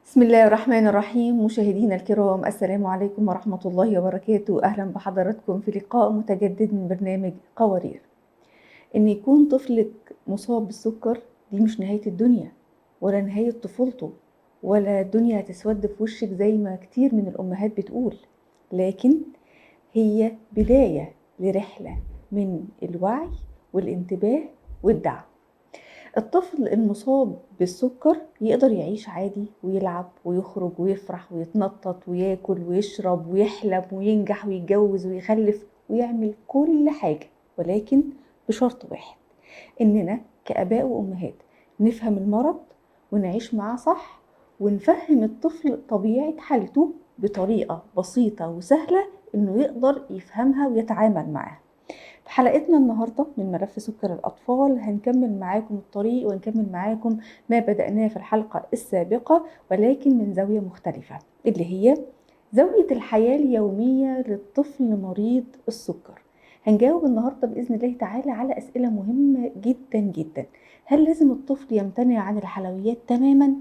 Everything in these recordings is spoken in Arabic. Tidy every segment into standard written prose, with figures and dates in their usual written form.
بسم الله الرحمن الرحيم. مشاهدينا الكرام، السلام عليكم ورحمة الله وبركاته. أهلا بحضراتكم في لقاء متجدد من برنامج قوارير. إن يكون طفلك مصاب بالسكر دي مش نهاية الدنيا ولا نهاية طفولته، ولا الدنيا هتسود في وشك زي ما كتير من الأمهات بتقول، لكن هي بداية لرحلة من الوعي والانتباه والدعم. الطفل المصاب بالسكر يقدر يعيش عادي ويلعب ويخرج ويفرح ويتنطط وياكل ويشرب ويحلم وينجح ويتجوز ويخلف ويعمل كل حاجة، ولكن بشرط واحد: إننا كآباء وأمهات نفهم المرض ونعيش معاه صح، ونفهم الطفل طبيعة حالته بطريقة بسيطة وسهلة إنه يقدر يفهمها ويتعامل معاها. في حلقتنا النهاردة من ملف سكر الأطفال هنكمل معاكم الطريق ونكمل معاكم ما بدأناه في الحلقة السابقة، ولكن من زاوية مختلفة، اللي هي زاوية الحياة اليومية للطفل مريض السكر. هنجاوب النهاردة بإذن الله تعالى على أسئلة مهمة جدا جدا. هل لازم الطفل يمتنع عن الحلويات تماما،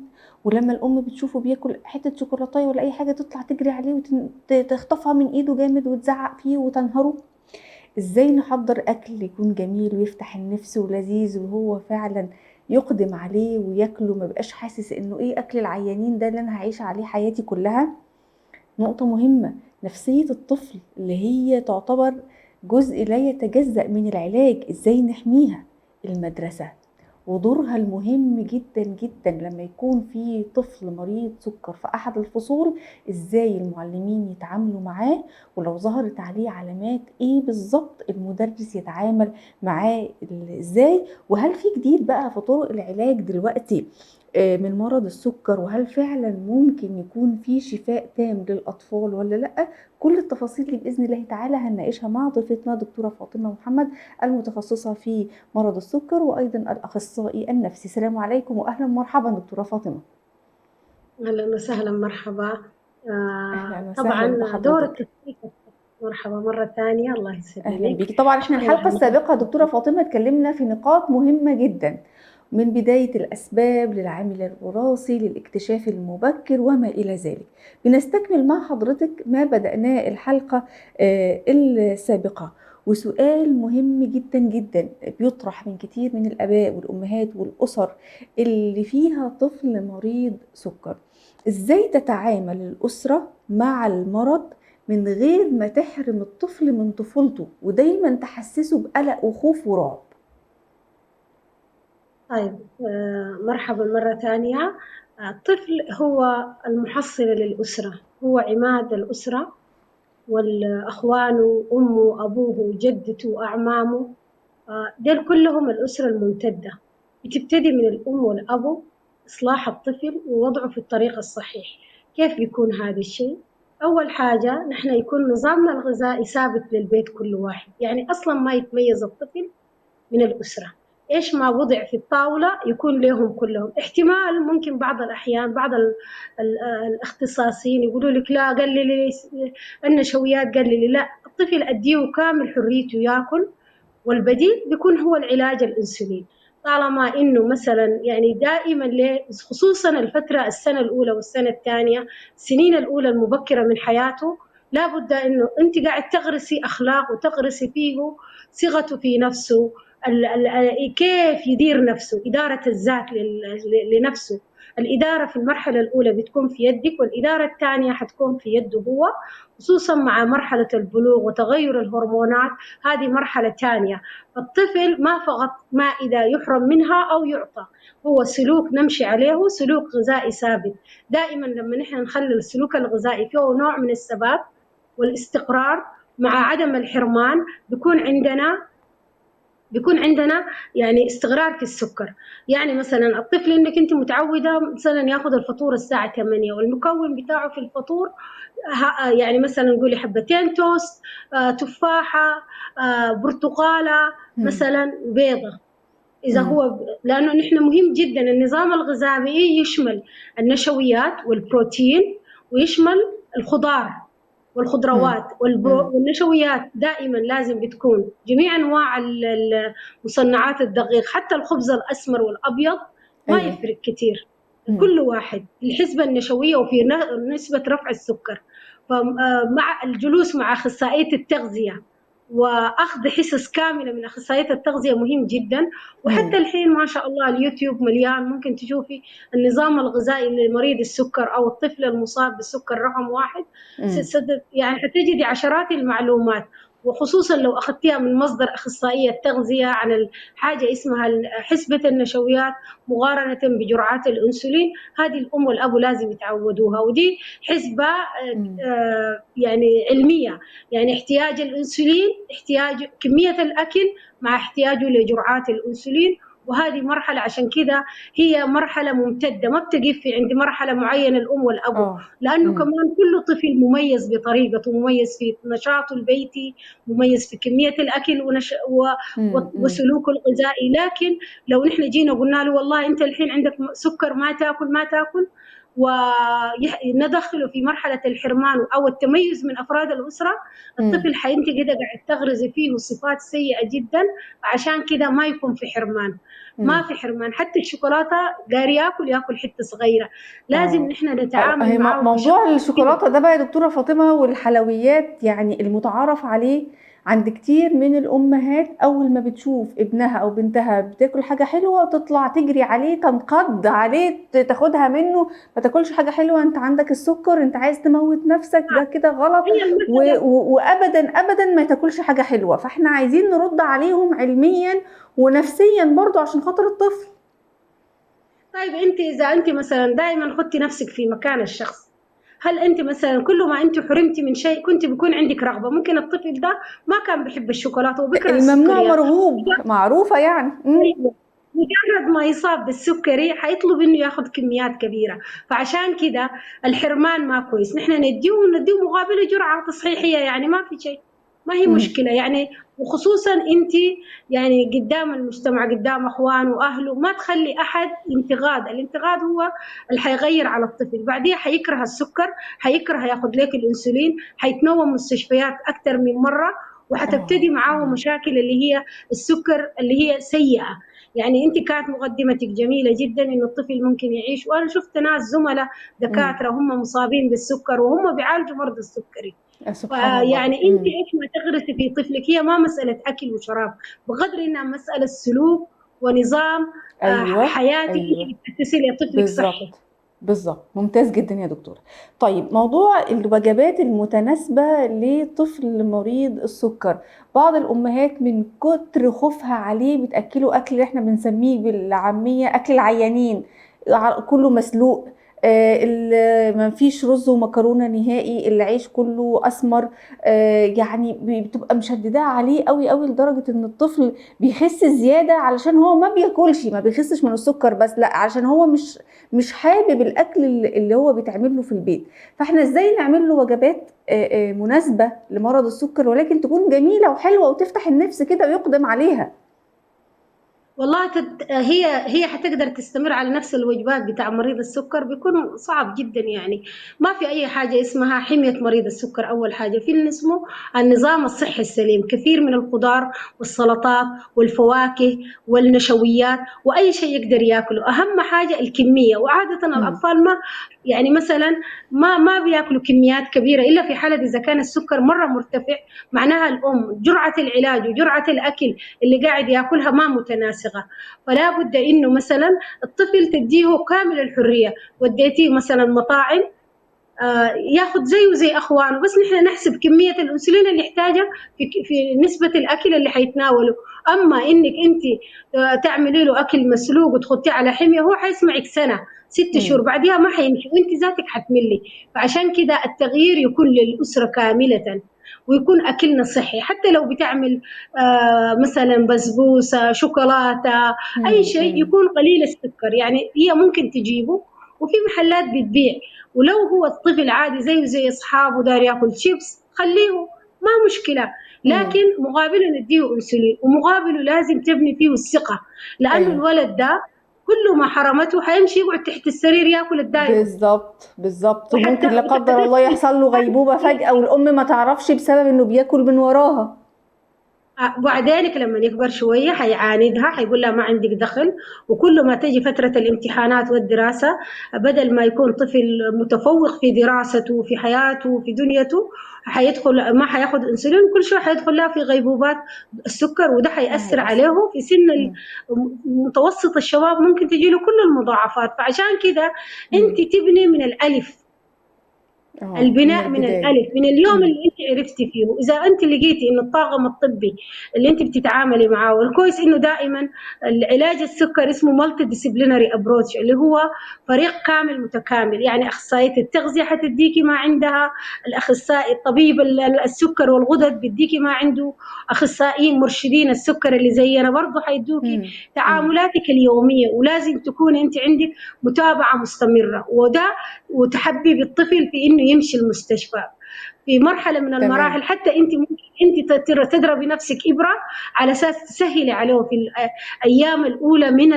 ولما الأم بتشوفه بياكل حتة شوكولاتاية ولا أي حاجة تطلع تجري عليه وتخطفها من إيده جامد وتزعق فيه وتنهره؟ ازاي نحضر اكل يكون جميل ويفتح النفس ولذيذ وهو فعلا يقدم عليه وياكله، ما بقاش حاسس انه ايه اكل العيانين ده اللي انا هعيش عليه حياتي كلها. نقطة مهمة: نفسية الطفل اللي هي تعتبر جزء لا يتجزأ من العلاج، ازاي نحميها. المدرسة ودورها المهم جدا جدا لما يكون في طفل مريض سكر في أحد الفصول، ازاي المعلمين يتعاملوا معاه، ولو ظهرت عليه علامات ايه بالظبط المدرس يتعامل معاه ازاي. وهل في جديد بقى في طرق العلاج دلوقتي من مرض السكر، وهل فعلا ممكن يكون في شفاء تام للأطفال ولا لأ؟ كل التفاصيل دي بإذن الله تعالى هنناقشها مع ضيفتنا دكتورة فاطمة محمد، المتخصصة في مرض السكر وأيضا الأخصائي النفسي. السلام عليكم وأهلا ومرحبا دكتورة فاطمة. أهلا وسهلا مرحبا. أهلا وسهلا طبعا دورك بحضرتك. كثير. مرحبا مرة ثانية، الله أهلا يسلمك. بيكي. طبعا احنا شكرا الحلقة على السابقة دكتورة فاطمة اتكلمنا في نقاط مهمة جدا، من بداية الأسباب للعامل الوراثي للاكتشاف المبكر وما إلى ذلك. بنستكمل مع حضرتك ما بدأناه الحلقة السابقة، وسؤال مهم جدا جدا بيطرح من كتير من الآباء والأمهات والأسر اللي فيها طفل مريض سكر: إزاي تتعامل الأسرة مع المرض من غير ما تحرم الطفل من طفولته ودايما تحسسه بقلق وخوف ورعب؟ طيب، مرحبا مرة ثانية. الطفل هو المحصلة للأسرة، هو عماد الأسرة، والأخوان أمه أبوه جدته أعمامه، دول كلهم الأسرة الممتدة. بتبتدي من الأم والأبو إصلاح الطفل ووضعه في الطريق الصحيح. كيف بيكون هذا الشيء؟ أول حاجة نحن يكون نظامنا الغذائي ثابت للبيت كل واحد، يعني أصلا ما يتميز الطفل من الأسرة. إيش ما وضع في الطاولة يكون لهم كلهم. احتمال ممكن بعض الأحيان بعض الاختصاصيين يقولوا لك لا قللي النشويات، قللي. لا، الطفل أديه كامل حريته يأكل، والبديل بيكون هو العلاج الأنسولين. طالما إنه مثلا يعني دائما خصوصا السنة الأولى والسنة الثانية، السنين الأولى المبكرة من حياته، لابد إنه أنت قاعد تغرسي أخلاق وتغرسي فيه ثقته في نفسه، كيف يدير نفسه، إدارة الذات لنفسه. الإدارة في المرحلة الأولى بتكون في يدك، والإدارة الثانية حتكون في يده هو، خصوصا مع مرحلة البلوغ وتغير الهرمونات. هذه مرحلة ثانية. الطفل ما فقط ما إذا يحرم منها أو يعطى، هو سلوك نمشي عليه، سلوك غذائي ثابت. دائما لما نحن نخلي السلوك الغذائي فيه نوع من الثبات والاستقرار مع عدم الحرمان، بيكون عندنا يعني استقرار في السكر. يعني مثلا الطفل انك انت متعوده مثلا ياخذ الفطور الساعه 8، والمكون بتاعه في الفطور يعني مثلا نقول حبتين توست، تفاحه، برتقاله، مم. مثلا بيضه. اذا مم. هو لانه نحن مهم جدا النظام الغذائي يشمل النشويات والبروتين، ويشمل الخضار مم. والخضروات مم. والنشويات. دائما لازم بتكون جميع انواع مصنعات الدقيق، حتى الخبز الاسمر والابيض ما ايوه. يفرق كثير. كل واحد الحسبة النشوية وفي نسبة رفع السكر، فمع الجلوس مع أخصائية التغذية وأخذ حصص كاملة من أخصائية التغذية مهم جدا. وحتى الحين ما شاء الله اليوتيوب مليان، ممكن تشوفي النظام الغذائي لمريض السكر أو الطفل المصاب بالسكر رقم 1، يعني حتجدي عشرات المعلومات، وخصوصا لو أخذتيها من مصدر أخصائية التغذية عن حاجة اسمها حسبة النشويات مقارنة بجرعات الأنسولين. هذه الأم والأبو لازم يتعودوها، ودي حسبة يعني علمية، يعني احتياج الأنسولين، احتياج كمية الأكل مع احتياجه لجرعات الأنسولين. وهذه مرحلة عشان كده هي مرحلة ممتدة، ما بتقف في عند مرحلة معينة الأم والأبو، لأنه كمان كل طفل مميز بطريقته، مميز في نشاطه البيتي، مميز في كمية الأكل وسلوكه الغذائي. لكن لو نحن جينا قلنا له والله أنت الحين عندك سكر ما تاكل وندخله في مرحلة الحرمان أو التميز من أفراد الأسرة، الطفل أنت كده قاعد تغرزي فيه صفات سيئة جدا. عشان كده ما يكون في حرمان، ما في حرمان. حتى الشوكولاتة قاري ياكل حتة صغيرة، لازم نحن نتعامل معه. موضوع الشوكولاتة ده بقى يا دكتورة فاطمة والحلويات، يعني المتعارف عليه عند كتير من الأمهات، أول ما بتشوف ابنها أو بنتها بتاكل حاجة حلوة تطلع تجري عليه، تنقض عليه، تاخدها منه، ما تاكلش حاجة حلوة، أنت عندك السكر، أنت عايز تموت نفسك، ده كده غلط، وأبدا أبدا ما تاكلش حاجة حلوة. فإحنا عايزين نرد عليهم علميا ونفسيا برضو عشان خاطر الطفل. طيب أنت إذا أنت مثلا دائما حطي نفسك في مكان الشخص، هل أنت مثلا كل ما أنت حرمتي من شيء كنت بيكون عندك رغبة؟ ممكن الطفل ده ما كان بيحب الشوكولاتة وبيكره الممنوع السكريات، مرغوب معروفة يعني. مجرد ما يصاب بالسكري حيطلب انه ياخذ كميات كبيره. فعشان كده الحرمان ما كويس، نحن نديه مقابل جرعه تصحيحيه، يعني ما في شيء، ما هي مشكله يعني. وخصوصا انت يعني قدام المجتمع، قدام اخوان واهله، ما تخلي احد الانتقاد هو اللي حيغير على الطفل. بعدين حيكره السكر، حيكره ياخذ لك الانسولين، حيتنوم مستشفيات اكثر من مره، وحتبتدي معاه مشاكل اللي هي السكر اللي هي سيئه. يعني انت كانت مقدمتك جميله جدا انه الطفل ممكن يعيش، وانا شفت ناس زملاء دكاتره هم مصابين بالسكر وهم بيعالجوا مرضى السكري. يعني انت ايش ما تغرسي في طفلك هي ما مساله اكل وشراب، بقدر انها مساله سلوك ونظام حياتي تسير لطفلك صحي. بالظبط، ممتاز جدا يا دكتور. طيب موضوع الوجبات المتناسبة لطفل مريض السكر، بعض الأمهات من كتر خوفها عليه بتأكله أكل احنا بنسميه بالعامية أكل العيانين، كله مسلوق، ما فيش رز ومكرونه نهائي، العيش كله اسمر، يعني بتبقى مشدده عليه قوي قوي لدرجه ان الطفل بيخس زياده، علشان هو ما بياكلش، ما بيخسش من السكر بس، لا علشان هو مش حابب الاكل اللي هو بيتعمل له في البيت. فاحنا ازاي نعمل له وجبات مناسبه لمرض السكر ولكن تكون جميله وحلوه وتفتح النفس كده ويقدم عليها؟ والله هي حتقدر تستمر على نفس الوجبات بتاع مريض السكر، بيكون صعب جدا. يعني ما في أي حاجة اسمها حمية مريض السكر. أول حاجة في اللي اسمه النظام الصحي السليم، كثير من الخضار والسلطات والفواكه والنشويات وأي شيء يقدر يأكله. أهم حاجة الكمية، وعادة الأطفال ما يعني مثلا ما بياكلوا كميات كبيرة إلا في حالة إذا كان السكر مرة مرتفع، معناها الأم جرعة العلاج وجرعة الأكل اللي قاعد يأكلها ما متناسقة. فلا بد إنه مثلا الطفل تديه كامل الحرية، وديتيه مثلا مطاعم ياخذ زيه زي اخوانه، بس نحن نحسب كميه الانسولين اللي يحتاجها في نسبه الاكل اللي حيتناوله. اما انك انت تعملي له اكل مسلوق وتحطيه على حميه، هو حيسمعك سنه 6 شهور بعدها ما حيمشي، وانت ذاتك حتملي. فعشان كده التغيير يكون للاسره كامله، ويكون أكلنا صحي. حتى لو بتعمل مثلا بسبوسة، شوكولاتة، أي شيء يكون قليل السكر، يعني هي ممكن تجيبه وفي محلات بتبيع. ولو هو الطفل عادي زيه زي أصحابه دار يأكل شيبس، خليه ما مشكلة، لكن مقابله نديه أنسولين، ومقابله لازم تبني فيه الثقة، لأنه الولد ده كل ما حرمته حيمشي يقعد تحت السرير ياكل الدايم. بالظبط وممكن لا قدر الله يحصل له غيبوبة فجأة والأم ما تعرفش بسبب إنه بياكل من وراها. بعدينك لما يكبر شوية حيعاندها، حيقول لها ما عندك دخل. وكل ما تجي فترة الامتحانات والدراسة، بدل ما يكون طفل متفوق في دراسته وفي حياته وفي دنيته، حيدخل ما حياخد انسولين، كل شوية حيدخل لها في غيبوبات السكر، وده ده حيأثر هيأثر. عليه في سن مم. متوسط الشباب، ممكن تجي له كل المضاعفات. فعشان كده مم. انت تبني من الألف، من البناء من البداية. الألف، من اليوم مم. اللي أنت عرفتي فيه. إذا أنت لقيتي إن الطاقم الطبي اللي أنت بتتعاملي معاه، والكويس إنه دائما العلاج السكر اسمه مالتي ديسيبلينري أبروتش، اللي هو فريق كامل متكامل. يعني أخصائية التغذية حتديكي ما عندها، الأخصائي الطبيب السكر والغدد بيديكي ما عنده، أخصائيين مرشدين السكر اللي زينا برضه حيدوكي مم. مم. تعاملاتك اليومية. ولازم تكون أنت عندك متابعة مستمرة، وده وتحبي بالطفل في انه يمشي المستشفى في مرحله من تمام. المراحل. حتى انت ممكن انت تضربي نفسك ابره على اساس تسهلي عليه في الايام الاولى من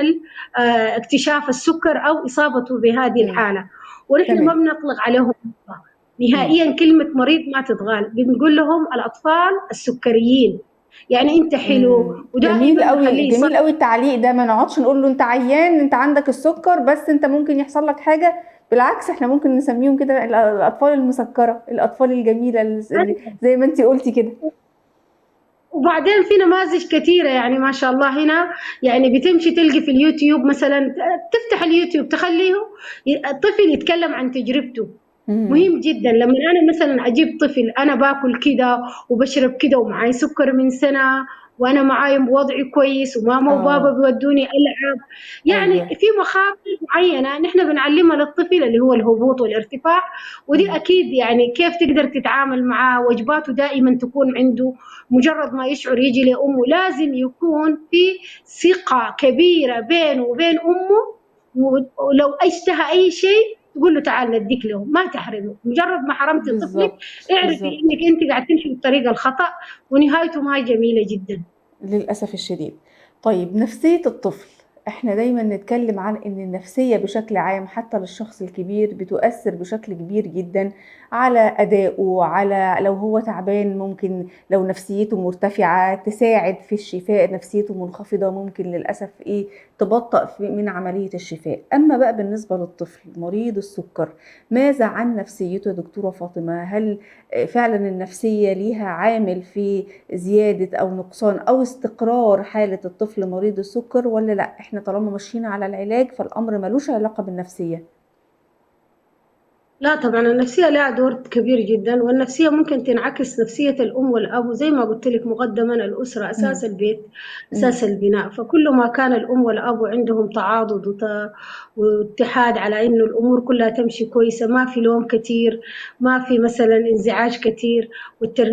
اكتشاف السكر او اصابته بهذه مم. الحاله. ونحن ما تمام. بنطلق عليهم مم. نهائيا كلمه مريض ما تتقال، بنقول لهم الاطفال السكريين. يعني انت حلو، جميل ودائما قوي، نخليه جميل يصلي. قوي التعليق ده. ما نقعدش نقول له انت عيان، انت عندك السكر، بس انت ممكن يحصل لك حاجة. بالعكس، احنا ممكن نسميهم كده الاطفال المسكرة، الاطفال الجميلة اللي زي ما انت قلتي كده. وبعدين في نماذج كثيرة يعني ما شاء الله هنا. يعني بتمشي تلقي في اليوتيوب مثلا، تفتح اليوتيوب تخليه الطفل يتكلم عن تجربته. مم. مهم جدا لما انا مثلا اجيب طفل انا باكل كده وبشرب كده ومعاي سكر من سنه، وانا معاي وضعي كويس، وماما وبابا اه. بيودوني العب. يعني ايوه. في مخاطر معينه نحن بنعلمها للطفل، اللي هو الهبوط والارتفاع. ودي مم. اكيد يعني كيف تقدر تتعامل معاه. وجباته دائما تكون عنده، مجرد ما يشعر يجي لامه لازم يكون في ثقه كبيره بينه وبين امه. ولو اشتهى اي شيء تقول له تعال نديك له، ما تحرمه. مجرد ما حرمتي طفلك بالظبط، اعرفي بالظبط. انك انت قاعد تمشي بالطريقه الخطا، ونهايته ما هي جميله جدا. للأسف الشديد. طيب، نفسية الطفل. احنا دايما نتكلم عن ان النفسية بشكل عام حتى للشخص الكبير بتؤثر بشكل كبير جدا على أدائه. على لو هو تعبان، ممكن لو نفسيته مرتفعة تساعد في الشفاء، نفسيته منخفضة ممكن للأسف تبطئ من عملية الشفاء. أما بقى بالنسبة للطفل مريض السكر، ماذا عن نفسيته يا دكتورة فاطمة؟ هل فعلا النفسية ليها عامل في زيادة أو نقصان أو استقرار حالة الطفل مريض السكر، ولا لأ إحنا طالما ماشيين على العلاج فالأمر ملوش علاقة بالنفسية؟ لا طبعا النفسية لها دور كبير جدا، والنفسية ممكن تنعكس نفسية الأم والأب. زي ما قلت لك مقدما، الأسرة أساس مم. البيت، مم. أساس البناء. فكل ما كان الأم والأب عندهم تعاضد واتحاد على إنه الأمور كلها تمشي كويسة، ما في لوم كتير، ما في مثلا انزعاج كتير،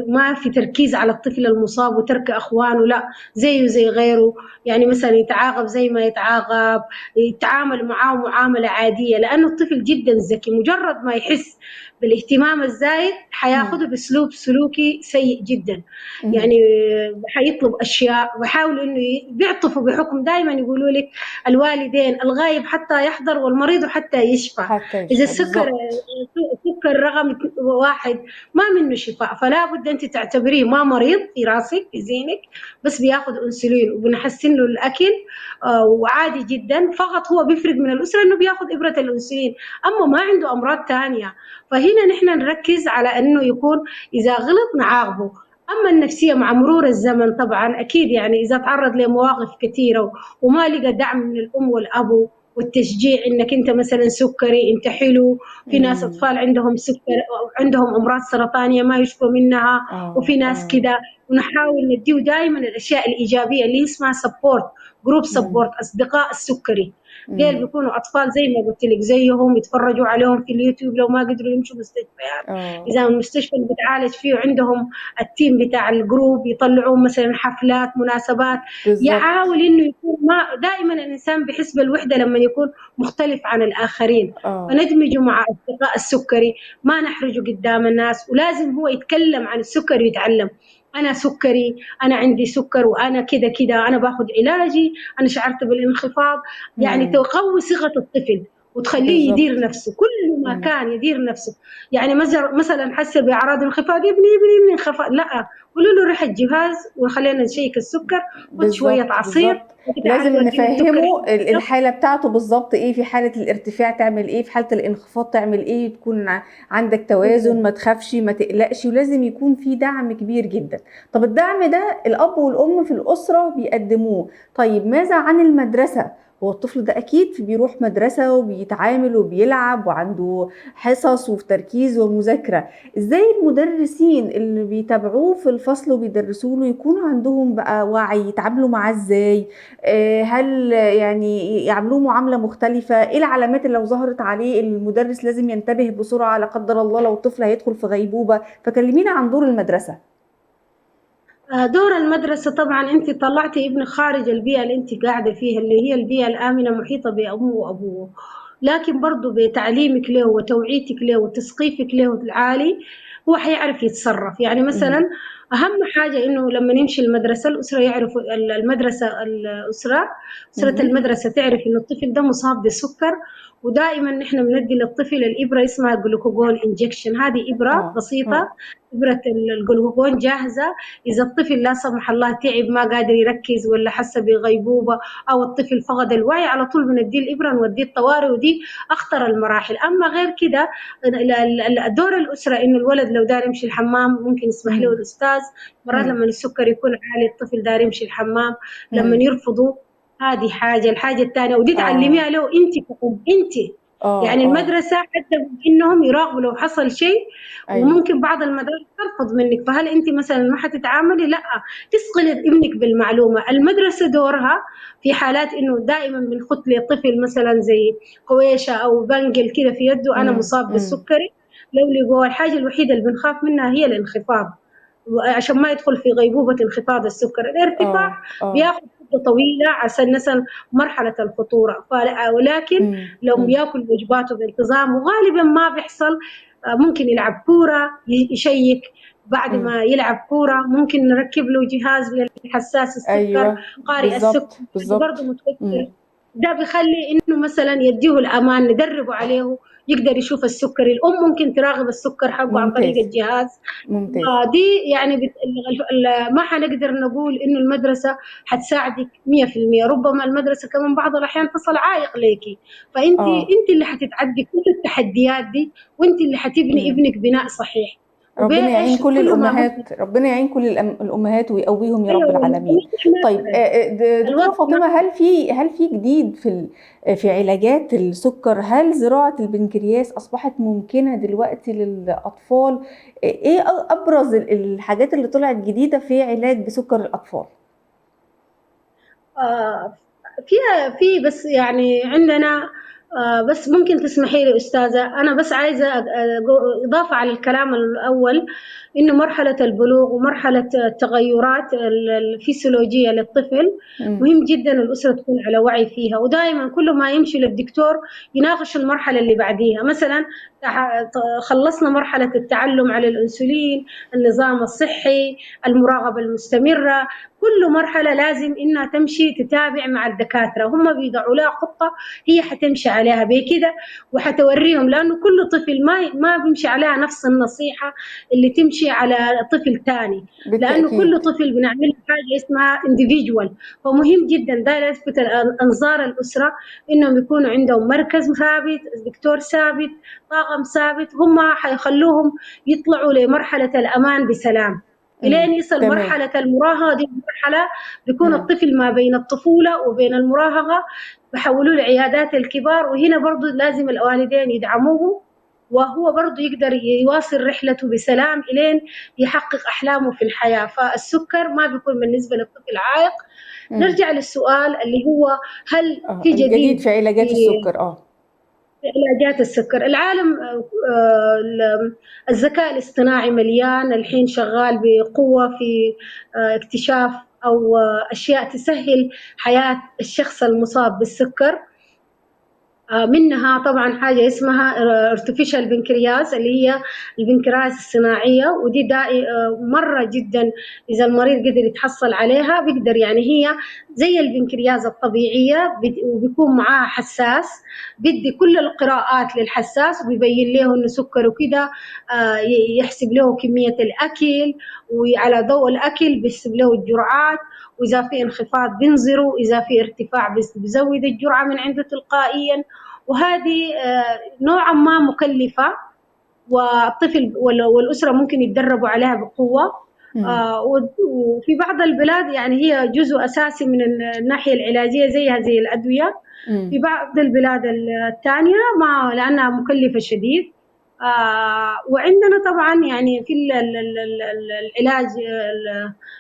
ما في تركيز على الطفل المصاب وترك أخوانه، لا زيه زي غيره. يعني مثلا يتعاقب زي ما يتعاقب، يتعامل معاه معاملة عادية، لأنه الطفل جدا ذكي. مجرد ما يحس بالاهتمام الزايد مم. حياخده باسلوب سلوكي سيء جدا. مم. يعني حيطلب اشياء، ويحاولوا انه بيعطفوا بحكم. دائما يقولوا لك الوالدين الغايب حتى يحضر والمريض حتى يشفى. حتى اذا يشفى، السكر بالظبط. رقم واحد ما منه شفاء، فلا بد انت تعتبريه ما مريض في راسك في ذهنك، بس بياخذ انسولين وبنحسن له الاكل. وعادي جدا. فقط هو بيفرق من الاسره انه بياخذ ابره الانسولين، اما ما عنده امراض ثانيه. فهنا نحن نركز على انه يكون اذا غلط نعاقبه. اما النفسيه مع مرور الزمن طبعا اكيد، يعني اذا تعرض لمواقف كثيره وما لقى دعم من الام والابو والتشجيع انك انت مثلا سكري انت حلو. في ناس مم. اطفال عندهم سكر او عندهم امراض سرطانيه ما يشفوا منها، وفي آه. ناس آه. كده. ونحاول نديه دائما الاشياء الايجابيه اللي اسمها سبورت، جروب مم. سبورت، اصدقاء السكري. ديل مم. بيكونوا اطفال زي ما قلت لك زيهم، يتفرجوا عليهم في اليوتيوب لو ما قدروا يمشوا مستشفيات. آه. اذا المستشفى اللي بتعالج فيه عندهم التيم بتاع الجروب يطلعون مثلا حفلات مناسبات. بالظبط. يحاول انه يكون ما دائما الانسان بيحس بالوحده لما يكون مختلف عن الاخرين. آه. فندمجه مع اصدقاء السكري، ما نحرجه قدام الناس. ولازم هو يتكلم عن السكر ويتعلم انا سكري، انا عندي سكر، وانا كده انا باخذ علاجي، انا شعرت بالانخفاض. يعني مم. تقوي ثقه الطفل. وتخليه يدير بالضبط. نفسه، كل ما إمم. كان يدير نفسه. يعني مثلا حس باعراض انخفاض، ابني انخفاض، لا، قولوا له روح الجهاز وخلينا نشيك السكر، خد شويه بالضبط، عصير بالضبط. وتعالوا لازم اديني السكر. نفهّمه الحالة بتاعته بالضبط إيه، في حالة الارتفاع تعمل إيه، في حالة الانخفاض تعمل إيه، تكون عندك توازن، ما تخافش، ما تقلقش، ولازم يكون في دعم كبير جدًا. طب الدعم ده الأب والأم في الأسرة بيقدموه، طيب ماذا عن المدرسة؟ هو الطفل ده أكيد بيروح مدرسة وبيتعامل وبيلعب وعنده حصص وتركيز ومذاكرة، إزاي المدرسين اللي بيتابعوه في الفصل وبيدرسوا له يكونوا عندهم بقى وعي، يتعاملوا معاه إزاي؟ هل يعني يعاملوه معاملة مختلفة؟ إيه العلامات اللي لو ظهرت عليه المدرس لازم ينتبه بسرعة لا قدر الله لو الطفل هيدخل في غيبوبة؟ فكلمينا عن دور المدرسة. دور المدرسة طبعا، أنت طلعتي ابنك خارج البيئة اللي أنت قاعدة فيها، اللي هي البيئة الآمنة محيطة بأمه وأبوه، لكن برضو بتعليمك له وتوعيتك له وتثقيفك له العالي هو حيعرف يتصرف. يعني إمم. مثلا أهم حاجة إنه لما نمشي المدرسة، الأسرة يعرفوا المدرسة، أسرة اهم. المدرسة تعرف إنه الطفل ده مصاب بسكر. ودائما نحن بندي للطفل الإبرة اسمها جلوكوجون انجكشن، هذه إبرة آه. بسيطة، آه. إبرة الجلوكوجون جاهزة. إذا الطفل لا سمح الله تعب ما قادر يركز ولا حس بغيبوبة أو الطفل فقد الوعي، على طول بنديه الإبرة نوديه الطوارئ، ودي أخطر المراحل. أما غير كده دور الأسرة إنه الولد لو دار يمشي الحمام ممكن يسمح له إمم. الأستاذ. مرات إمم. لما السكر يكون عالي الطفل دار يمشي الحمام، لما إمم. يرفضوا، هذه حاجة. الحاجة الثانية ودي آه. تعلميها له أنت كأم، أنت آه. يعني آه. المدرسة حتى إنهم يراقبوا لو حصل شيء. أيوه. وممكن بعض المدارس ترفض منك، فهل انت مثلا ما حتتعاملي؟ لا، تثقلي ابنك بالمعلومه. المدرسه دورها في حالات انه دائما بنخط لطفل مثلا زي قويشه او بنجل كده في يده انا إمم. مصاب إمم. بالسكري، لو لقوا الحاجه الوحيده اللي بنخاف منها هي الانخفاض، عشان ما يدخل في غيبوبه انخفاض السكر. الارتفاع آه. آه. بياخذ فتره طويله عشان مثلا مرحله الخطوره، ولكن إمم. لو إمم. بياكل وجباته بانتظام وغالبا ما بيحصل. ممكن يلعب كورة، يشيك بعد إمم. ما يلعب كورة، ممكن نركب له جهاز لحساس السكر، أيوه. قارئ السكر، بالضبط، هذا برضه بالضبط. متوفر. إمم. ده بيخلي انه مثلا يديه الامان، ندربه عليه يقدر يشوف السكر. الام ممكن تراقب السكر حقه عن طريق ممتاز. الجهاز. ممتاز. دي يعني ما حنقدر نقول انه المدرسه حتساعدك 100%، ربما المدرسه كمان بعض الاحيان تصل عائق ليكي، فانت آه. انت اللي حتتعدي كل التحديات دي، وانت اللي حتبني إمم. ابنك بناء صحيح. ربنا يعين وبايش كل كل ما هو الأمهات، ربنا يعين كل الأمهات ويقويهم يا رب ايوه والله. العالمين. طيب دكتورة الوضع فاطمة، هل في جديد في علاجات السكر؟ هل زراعة البنكرياس أصبحت ممكنة دلوقتي للأطفال؟ إيه أبرز الحاجات اللي طلعت جديدة في علاج سكر الأطفال؟ آه، فيها في بس يعني عندنا. بس ممكن تسمحي لي أستاذة، أنا بس عايزة إضافة على الكلام الأول، إنه مرحلة البلوغ ومرحلة التغيرات الفسيولوجية للطفل إمم. مهم جدا الأسرة تكون على وعي فيها، ودائما كل ما يمشي للدكتور يناقش المرحلة اللي بعديها. مثلا خلصنا مرحلة التعلم على الأنسولين، النظام الصحي، المراقبة المستمرة، كل مرحلة لازم إنها تمشي تتابع مع الدكاترة، هم بيضعوا لها خطة هي حتمشي عليها بكده، وحتوريهم، لأنه كل طفل ما بيمشي عليها نفس النصيحة اللي تمشي على طفل تاني، لأنه كل بالتأكيد. طفل بنعمل حاجة اسمها individual. فمهم جدا ده يلفت أنظار الأسرة إنهم يكونوا عندهم مركز ثابت، دكتور ثابت، طاقم ثابت، هم حيخلوهم يطلعوا لمرحلة الأمان بسلام. إمم. إلين يصل تمام. مرحلة المراهقة، دي مرحلة بيكون إمم. الطفل ما بين الطفولة وبين المراهقة، بحولوه لعيادات الكبار، وهنا برضو لازم الوالدين يدعموه، وهو برضو يقدر يواصل رحلته بسلام إلين يحقق أحلامه في الحياة. فالسكر ما بيكون بالنسبة للطفل عائق. إمم. نرجع للسؤال اللي هو هل في الجديد جديد في علاجات في السكر. علاجات السكر؟ العالم الذكاء الاصطناعي مليان الحين، شغال بقوة في اكتشاف أو أشياء تسهل حياة الشخص المصاب بالسكر. منها طبعا حاجة اسمها artificial بنكرياس اللي هي البنكرياس الصناعية، ودي مرة جدا إذا المريض قدر يتحصل عليها بيقدر، يعني هي زي البنكرياس الطبيعية وبيكون معاها حساس، بدي كل القراءات للحساس وبيبين له إنه سكر وكده، يحسب له كمية الأكل، وعلى ضوء الأكل بيحسب له الجرعات، وإذا في انخفاض بينظره، إذا في ارتفاع بيزود الجرعة من عنده تلقائيا. وهذه نوعا ما مكلفة، والطفل والأسرة ممكن يتدربوا عليها بقوة. وفي بعض البلاد يعني هي جزء أساسي من الناحية العلاجية زيها زي الأدوية. في بعض البلاد الثانية ما، لأنها مكلفة شديد. وعندنا طبعا يعني في العلاج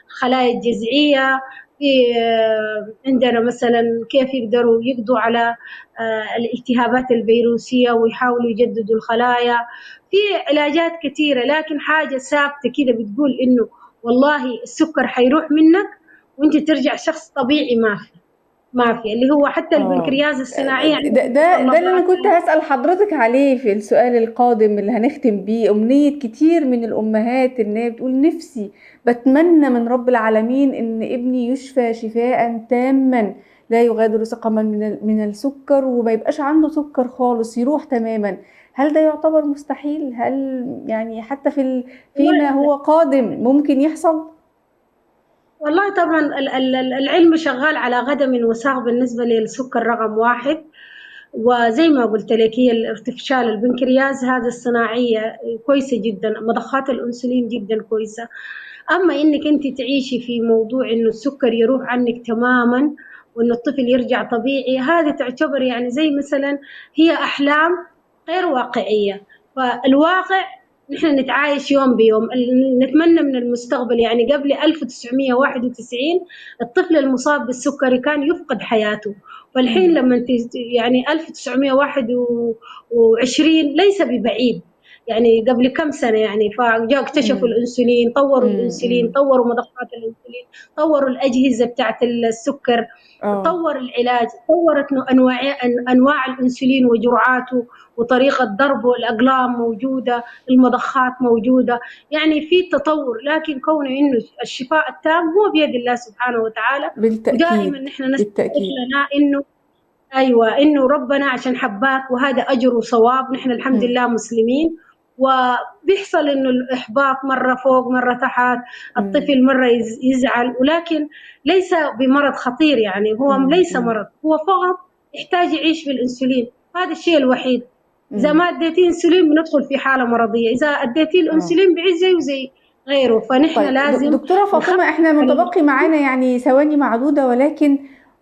الخلايا الجذعية، في عندنا مثلا كيف يقدروا يقضوا على الالتهابات الفيروسية ويحاولوا يجددوا الخلايا. في علاجات كثيرة، لكن حاجة ثابتة كده بتقول إنه والله السكر حيروح منك وانت ترجع شخص طبيعي، ما في اللي هو حتى البنكرياس الصناعية ده اللي انا كنت هسأل حضرتك عليه في السؤال القادم اللي هنختم بيه. أمنية كتير من الأمهات ان هي بتقول نفسي بتمنى من رب العالمين ان ابني يشفى شفاء تاما لا يغادر سقما من السكر، وما يبقاش عنده سكر خالص، يروح تماما. هل ده يعتبر مستحيل؟ هل يعني حتى فيما هو قادم ممكن يحصل؟ والله طبعا العلم شغال على قدم وساق بالنسبة للسكر رقم واحد. وزي ما قلت لك هي الارتفشال البنكرياس هذا الصناعية كويسة جدا، مضخات الأنسولين جدا كويسة. أما إنك أنت تعيشي في موضوع إنه السكر يروح عنك تماما وإنه الطفل يرجع طبيعي، هذه تعتبر يعني زي مثلا هي أحلام غير واقعية. فالواقع نحن نتعايش يوم بيوم. نتمنى من المستقبل، يعني قبل 1991 الطفل المصاب بالسكري كان يفقد حياته، فالحين لما يعني 1921 ليس ببعيد، يعني قبل كم سنة يعني، فجاء اكتشفوا الأنسولين، طوروا الأنسولين، طوروا مضخات الأنسولين، طوروا الأجهزة بتاعت السكر، طور العلاج، طورت أنواع الأنسولين وجرعاته وطريقة ضربه، الأقلام موجودة، المضخات موجودة، يعني في تطور. لكن كونه إنه الشفاء التام هو بيد الله سبحانه وتعالى. ودائما نحن نسأل لنا إنه أيوة إنه ربنا عشان حباك وهذا أجر وصواب. نحن الحمد لله مسلمين، وبيحصل إنه الإحباط مرة فوق مرة تحت، الطفل مرة يزعل، ولكن ليس بمرض خطير، يعني هو ليس مرض، هو فقط يحتاج يعيش بالإنسولين، هذا الشيء الوحيد. إذا ما أديتيه إنسولين بندخل في حالة مرضية، إذا أديتيه الإنسولين بعيش زيه وزي غيره. فنحن طيب لازم دكتورة فاطمة، احنا متبقي معانا يعني ثواني معدودة، ولكن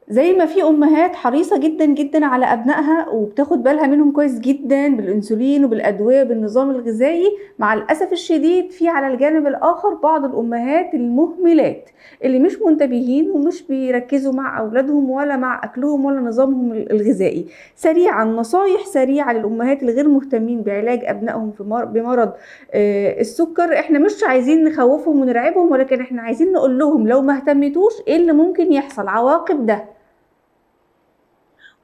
زي ما في امهات حريصة جدا جدا على ابنائها وبتاخد بالها منهم كويس جدا بالانسولين وبالادوية بالنظام الغذائي، مع الاسف الشديد في على الجانب الاخر بعض الامهات المهملات اللي مش منتبهين ومش بيركزوا مع اولادهم ولا مع اكلهم ولا نظامهم الغذائي. سريعا نصايح سريعة للامهات الغير مهتمين بعلاج ابنائهم بمرض السكر. احنا مش عايزين نخوفهم ونرعبهم، ولكن احنا عايزين نقول لهم لو ما اهتمتوش ايه اللي ممكن يحصل، عواقب ده.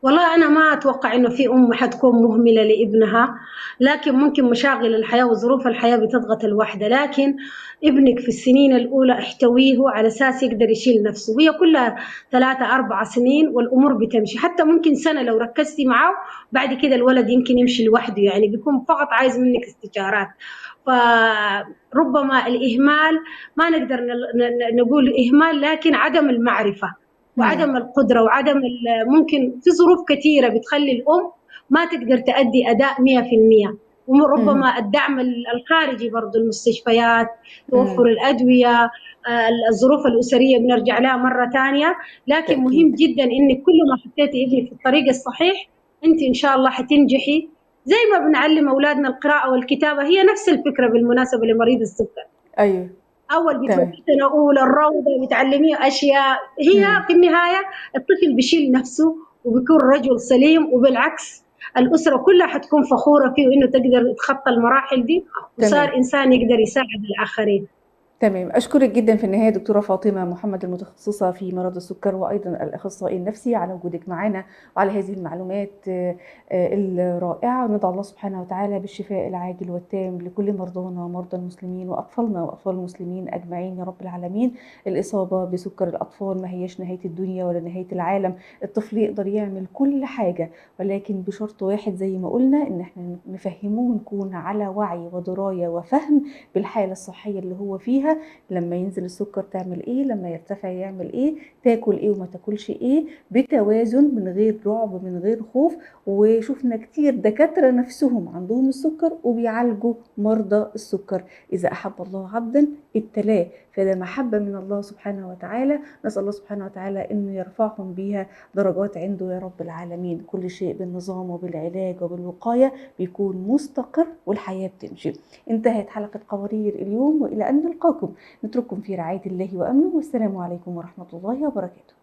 والله أنا ما أتوقع إنه في حتكون مهملة لابنها، لكن ممكن مشاغل الحياة وظروف الحياة بتضغط الوحدة. لكن ابنك في السنين الأولى احتويه على أساس يقدر يشيل نفسه، وهي كلها 3-4 سنين والأمور بتمشي. حتى ممكن سنة لو ركزتي معه بعد كده الولد يمكن يمشي لوحده، يعني بيكون فقط عايز منك استشارات. فربما الإهمال ما نقدر نقول إهمال، لكن عدم المعرفة وعدم القدرة وعدم ممكن في ظروف كثيرة بتخلي الأم ما تقدر تأدي أداء 100%. وربما الدعم الخارجي برضو، المستشفيات، توفر الأدوية، الظروف الأسرية بنرجع لها مرة تانية. لكن مهم جدا إنك كل ما حطيتي ابنك في الطريق الصحيح أنت إن شاء الله حتنجحي. زي ما بنعلم أولادنا القراءة والكتابة، هي نفس الفكرة بالمناسبة لمريض السكر. أيوه أول بتوقفي سنة أولى الروضة بتعلميه أشياء، هي في النهاية الطفل بيشيل نفسه وبيكون رجل سليم، وبالعكس الأسرة كلها حتكون فخورة فيه إنه تقدر يتخطى المراحل دي وصار إنسان يقدر يساعد الآخرين. تمام، أشكرِك جدًا في النهاية دكتورة فاطمة محمد المتخصصة في مرض السكر، وأيضًا الأخصائي النفسي على وجودِك معانا وعلى هذه المعلومات الرائعة، وندعو الله سبحانه وتعالى بالشفاء العاجل والتام لكل مرضانا ومرضى المسلمين وأطفالنا وأطفال المسلمين أجمعين يا رب العالمين. الإصابة بسكر الأطفال ما هياش نهاية الدنيا ولا نهاية العالم، الطفل يقدر يعمل كل حاجة، ولكن بشرط واحد زي ما قُلنا إن إحنا نفهّموه ونكون على وعي ودراية وفهم بالحالة الصحية اللي هو فيها، لمّا ينزل السكر تعمل إيه، لمّا يرتفع يعمل إيه، تاكل إيه وما تاكلش إيه، بتوازن من غير رعب من غير خوف. وشُفنا كتير دكاترة نَفْسهم عندهم السكر وبيعالجوا مرضى السكر، إذا أحب الله عبدًا ابتلاه، فده محبة من الله سبحانه وتعالى، نسأل الله سبحانه وتعالى إنه يرفعهم بيها درجات عنده يا رب العالمين. كل شيء بالنظام وبالعلاج وبالوقاية بيكون مستقر والحياة بتمشي. انتهت حلقة قوارير اليوم، وإلى أن نلقاكم نترككم في رعاية الله وأمنه، والسلام عليكم ورحمة الله وبركاته.